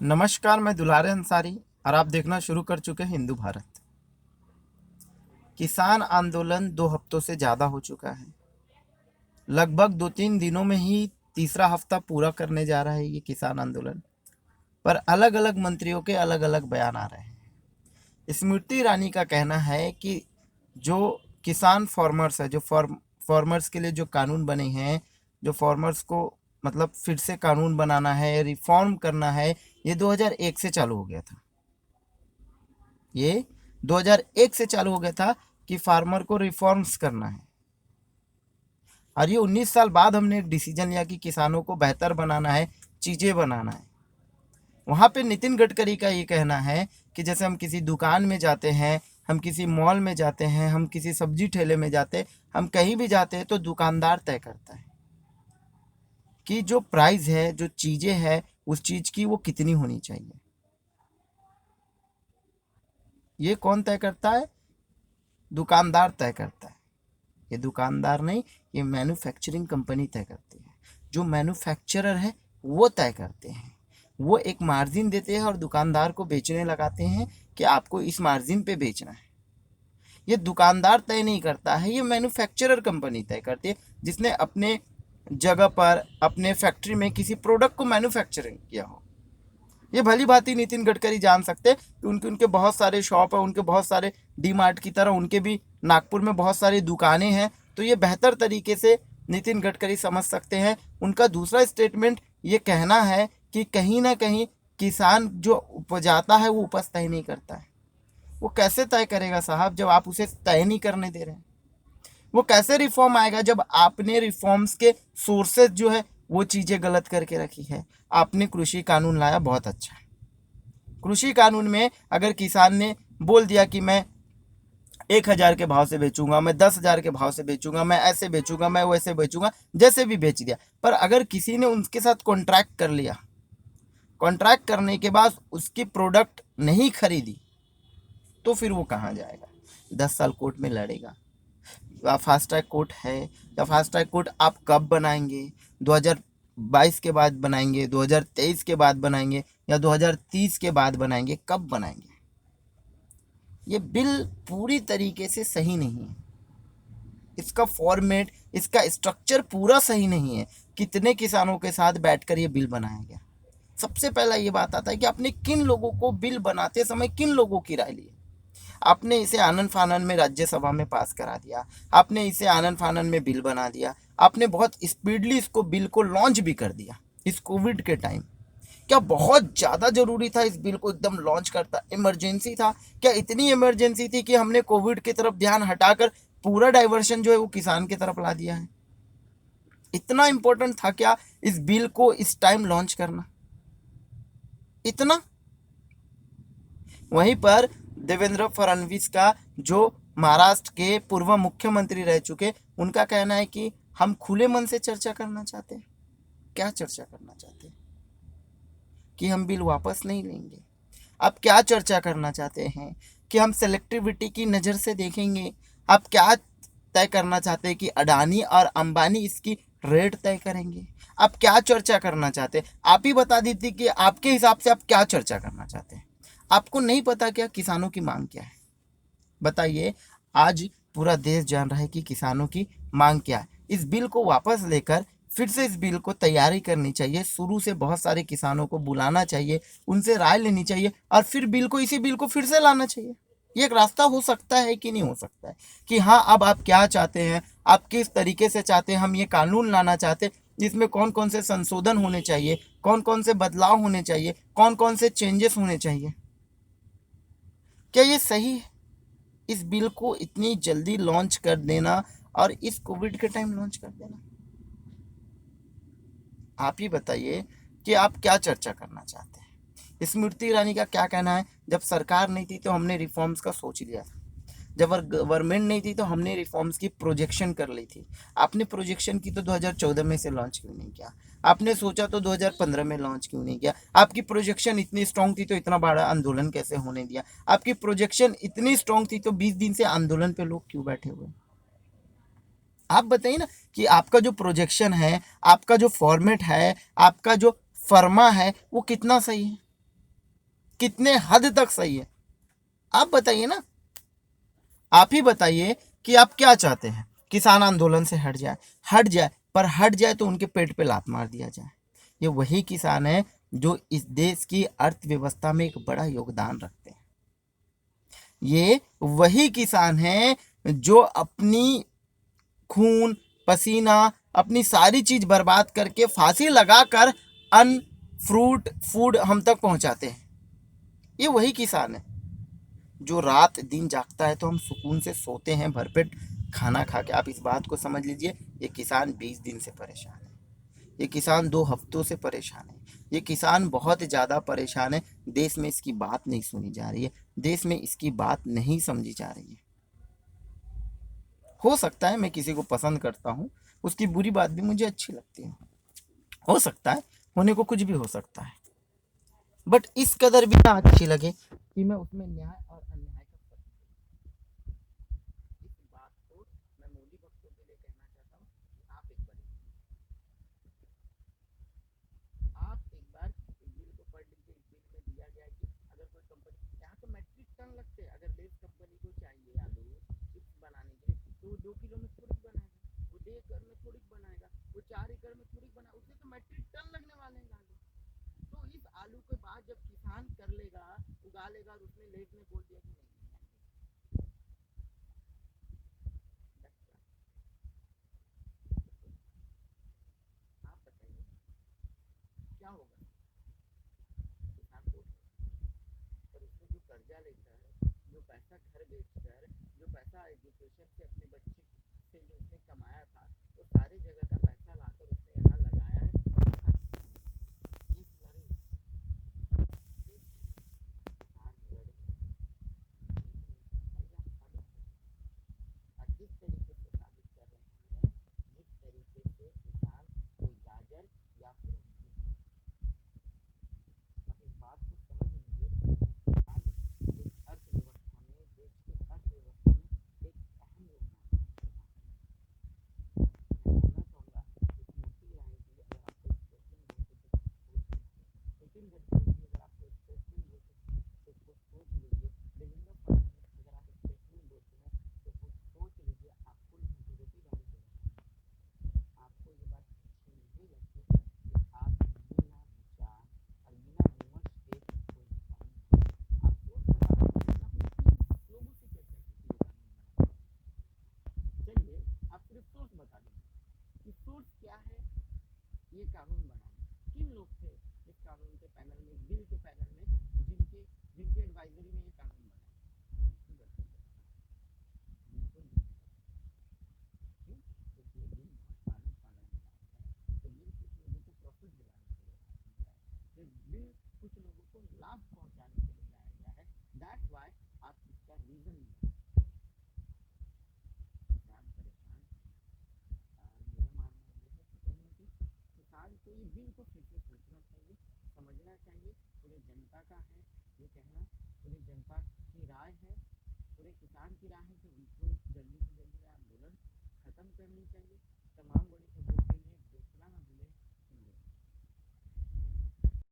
नमस्कार, मैं दुलारे अंसारी और आप देखना शुरू कर चुके हैं हिंदू भारत। किसान आंदोलन 2 हफ्तों से ज़्यादा हो चुका है। लगभग 2-3 दिनों में ही तीसरा हफ्ता पूरा करने जा रहा है ये किसान आंदोलन। पर अलग अलग मंत्रियों के अलग अलग बयान आ रहे हैं। स्मृति ईरानी का कहना है कि जो किसान फार्मर्स है, जो फार्मर्स के लिए जो कानून बने हैं, जो फार्मर्स को मतलब फिर से कानून बनाना है, रिफॉर्म करना है, ये 2001 से चालू हो गया था। ये 2001 से चालू हो गया था कि फार्मर को रिफॉर्म्स करना है। और ये 19 साल बाद हमने एक डिसीजन लिया कि किसानों को बेहतर बनाना है, चीज़ें बनाना है। वहाँ पे नितिन गडकरी का ये कहना है कि जैसे हम किसी दुकान में जाते हैं, हम किसी मॉल में जाते हैं, हम किसी सब्जी ठेले में जाते हैं, हम कहीं भी जाते हैं तो दुकानदार तय करता है कि जो प्राइस है, जो चीज़ें हैं, उस चीज़ की वो कितनी होनी चाहिए। ये कौन तय करता है? दुकानदार तय करता है। ये दुकानदार नहीं, ये मैन्युफैक्चरिंग कंपनी तय करती है। जो मैन्युफैक्चरर है वो तय करते हैं। वो एक मार्जिन देते हैं और दुकानदार को बेचने लगाते हैं कि आपको इस मार्जिन पे बेचना है। ये दुकानदार तय नहीं करता है, ये मैन्युफैक्चरर कंपनी तय करती है, जिसने अपने जगह पर अपने फैक्ट्री में किसी प्रोडक्ट को मैन्युफैक्चरिंग किया हो। ये भली भांति नितिन गडकरी जान सकते हैं कि उनके उनके बहुत सारे शॉप है, उनके बहुत सारे डी मार्ट की तरह उनके भी नागपुर में बहुत सारी दुकानें हैं। तो ये बेहतर तरीके से नितिन गडकरी समझ सकते हैं। उनका दूसरा स्टेटमेंट ये कहना है कि कहीं ना कहीं किसान जो उपजाता है वो उपज तय नहीं करता है। वो कैसे तय करेगा साहब, जब आप उसे तय नहीं करने दे रहे हैं? वो कैसे रिफॉर्म आएगा जब आपने रिफॉर्म्स के सोर्सेज जो है वो चीज़ें गलत करके रखी है। आपने कृषि कानून लाया, बहुत अच्छा है। कृषि कानून में अगर किसान ने बोल दिया कि मैं 1,000 के भाव से बेचूंगा, मैं 10,000 के भाव से बेचूंगा, मैं ऐसे बेचूंगा, मैं वैसे बेचूंगा, जैसे भी बेच दिया, पर अगर किसी ने उनके साथ कॉन्ट्रैक्ट कर लिया, कॉन्ट्रैक्ट करने के बाद उसकी प्रोडक्ट नहीं खरीदी, तो फिर वो कहाँ जाएगा? 10 साल कोर्ट में लड़ेगा। या फास्ट ट्रैक कोर्ट है, या फास्ट ट्रैक कोर्ट आप कब बनाएंगे? 2022 के बाद बनाएंगे, 2023 के बाद बनाएंगे, या 2030 के बाद बनाएंगे? कब बनाएंगे? ये बिल पूरी तरीके से सही नहीं है। इसका फॉर्मेट, इसका स्ट्रक्चर पूरा सही नहीं है। कितने किसानों के साथ बैठकर ये बिल बनाया गया? सबसे पहला ये बात आता है कि आपने किन लोगों को बिल बनाते समय किन लोगों की राय ली? आपने इसे आनन फानन में राज्यसभा में पास करा दिया, आपने इसे आनन फानन में बिल बना दिया, आपने बहुत स्पीडली इसको बिल को लॉन्च भी कर दिया इस कोविड के टाइम। क्या बहुत ज़्यादा ज़रूरी था इस बिल को एकदम लॉन्च करता? इमरजेंसी था क्या? इतनी इमरजेंसी थी कि हमने कोविड की तरफ ध्यान हटाकर पूरा डाइवर्शन जो है वो किसान की तरफ ला दिया है? इतना इंपॉर्टेंट था क्या इस बिल को इस टाइम लॉन्च करना? इतना? वहीं पर देवेंद्र फडणवीस का, जो महाराष्ट्र के पूर्व मुख्यमंत्री रह चुके, उनका कहना है कि हम खुले मन से चर्चा करना चाहते हैं। क्या चर्चा करना चाहते हैं? कि हम बिल वापस नहीं लेंगे। आप क्या चर्चा करना चाहते हैं? कि हम सेलेक्टिविटी की नज़र से देखेंगे? आप क्या तय करना चाहते हैं कि अडानी और अंबानी इसकी रेट तय करेंगे? आप क्या चर्चा करना चाहते हैं? आप ही बता दीजिए कि आपके हिसाब से आप क्या चर्चा करना चाहते हैं। आपको नहीं पता क्या किसानों की मांग क्या है? बताइए। आज पूरा देश जान रहा है कि किसानों की मांग क्या है। इस बिल को वापस लेकर फिर से इस बिल को तैयारी करनी चाहिए, शुरू से बहुत सारे किसानों को बुलाना चाहिए, उनसे राय लेनी चाहिए और फिर बिल को, इसी बिल को फिर से लाना चाहिए। ये एक रास्ता हो सकता है कि नहीं हो सकता है कि हाँ, अब आप क्या चाहते हैं, आप किस तरीके से चाहते हैं, हम ये कानून लाना चाहते हैं, जिसमें कौन कौन से संशोधन होने चाहिए, कौन कौन से बदलाव होने चाहिए, कौन कौन से चेंजेस होने चाहिए। क्या ये सही है इस बिल को इतनी जल्दी लॉन्च कर देना और इस कोविड के टाइम लॉन्च कर देना? आप ही बताइए कि आप क्या चर्चा करना चाहते हैं। स्मृति ईरानी का क्या कहना है? जब सरकार नहीं थी तो हमने रिफॉर्म्स का सोच लिया था, जब गवर्नमेंट नहीं थी तो हमने रिफॉर्म्स की प्रोजेक्शन कर ली थी। आपने प्रोजेक्शन की तो 2014 में से लॉन्च क्यों नहीं किया? आपने सोचा तो 2015 में लॉन्च क्यों नहीं किया? आपकी प्रोजेक्शन इतनी स्ट्रांग थी तो इतना बड़ा आंदोलन कैसे होने दिया? आपकी प्रोजेक्शन इतनी स्ट्रांग थी तो 20 दिन से आंदोलन पे लोग क्यों बैठे हुए? आप बताइए ना कि आपका जो प्रोजेक्शन है, आपका जो फॉर्मेट है, आपका जो फर्मा है, वो कितना सही है। कितने हद तक सही है? आप बताइए ना, आप ही बताइए कि आप क्या चाहते हैं? किसान आंदोलन से हट जाए, हट जाए, पर हट जाए तो उनके पेट पे लात मार दिया जाए। ये वही किसान है जो इस देश की अर्थव्यवस्था में एक बड़ा योगदान रखते हैं। ये वही किसान है जो अपनी खून पसीना अपनी सारी चीज बर्बाद करके फांसी लगाकर अन्न फ्रूट फूड हम तक पहुंचाते हैं। ये वही किसान है जो रात दिन जागता है तो हम सुकून से सोते हैं भरपेट खाना खा के। आप इस बात को समझ लीजिए, ये किसान 20 दिन से परेशान है, ये किसान 2 हफ्तों से परेशान है, ये किसान बहुत ज़्यादा परेशान है। देश में इसकी बात नहीं सुनी जा रही है, देश में इसकी बात नहीं समझी जा रही है। हो सकता है मैं किसी को पसंद करता हूँ, उसकी बुरी बात भी मुझे अच्छी लगती है, हो सकता है, होने को कुछ भी हो सकता है, बट इस कदर भी ना अच्छी लगे कि मैं उसमें न्याय और अन्याय का फर्क करूं। इस बात को मैं मोदी भक्तों के लिए कहना चाहता हूँ कि आप एक बार इस बिल को पढ़ लीजिए। इस बिल में दिया गया है कि अगर कोई कंपनी, यहाँ तो मैट्रिक टन लगते हैं, अगर लेस कंपनी को चाहिए आलू चिप्स बनाने के लिए तो वो 2 किलो में थोड़ी बनाएगा, वो 1 एकड़ में थोड़ी बनाएगा, वो 4 एकड़ में थोड़ी बनाएगा, उससे तो मैट्रिक टन लगने वाले हैं आलू। तो इस आलू के बाद जब किसान कर लेगा, उगा लेगा, और उसने लेट में बोल दिया कि नहीं आप बताइए क्या होगा किसान को? और उसमें जो कर्जा लेता है, जो पैसा घर बेचकर, जो पैसा एजुकेशन से अपने बच्चे से जो उसने कमाया था, वो सारी जगह का पैसा लाकर उसने यहाँ लगाया है। इस लड़े जिस तरीके से साबित कर रहे हैं, जिस तरीके से किसान कोई गाजर या फिर इस बात को समझ लीजिए, किसान एक अर्थव्यवस्था में, देश की अर्थव्यवस्था में एक अहम योगदान। मैं बोलना चाहूँगा एक मोटी रहेगी, अगर आपको स्टेटमेंट नितिन गडकरी जी अगर आपको स्टेटमेंट देते हैं तो कुछ सोच लीजिए, देवेंद्र फडणवीस अगर आप स्टेटमेंट देते हैं तो कुछ सोच लीजिए, आपको मेजोरिटी वाली जगह आपको ये बात अच्छी नहीं लगती कि आप बिना विचार और बिना विमर्श के कोई कानून, आप सोच लोगों से चर्चा कीजिए कानून बनाए। चलिए आप सिर्फ सोर्स बता दीजिए कि सोर्स क्या है ये कानून बनाने, किन लोग थे इस कानून के पैनल में, बिल के पैनल में, जिनके जिनके एडवाइजरी में ये कानून बना। बिल्कुल क्यों? क्योंकि ये बिल बहुत कानून पालन कराता है, तो बिल कुछ लोगों को प्रॉफिट दिलाने के लिए लाया है, बिल कुछ लोगों को लाभ पहुंचाने के लिए लाया गया है। दैट्स वाई आप इसका रीजन नहीं किसान परेशान। मेरा मानना ये है कि कहीं ना कहीं किसान को ये बिल को फिर से सोचना चाहिए, समझना चाहिए। पूरे जनता का है ये कहना, पूरी जनता की राय है, पूरे किसान की राय है कि उनको जल्दी से जल्दी आंदोलन खत्म करनी चाहिए। तमाम बड़ी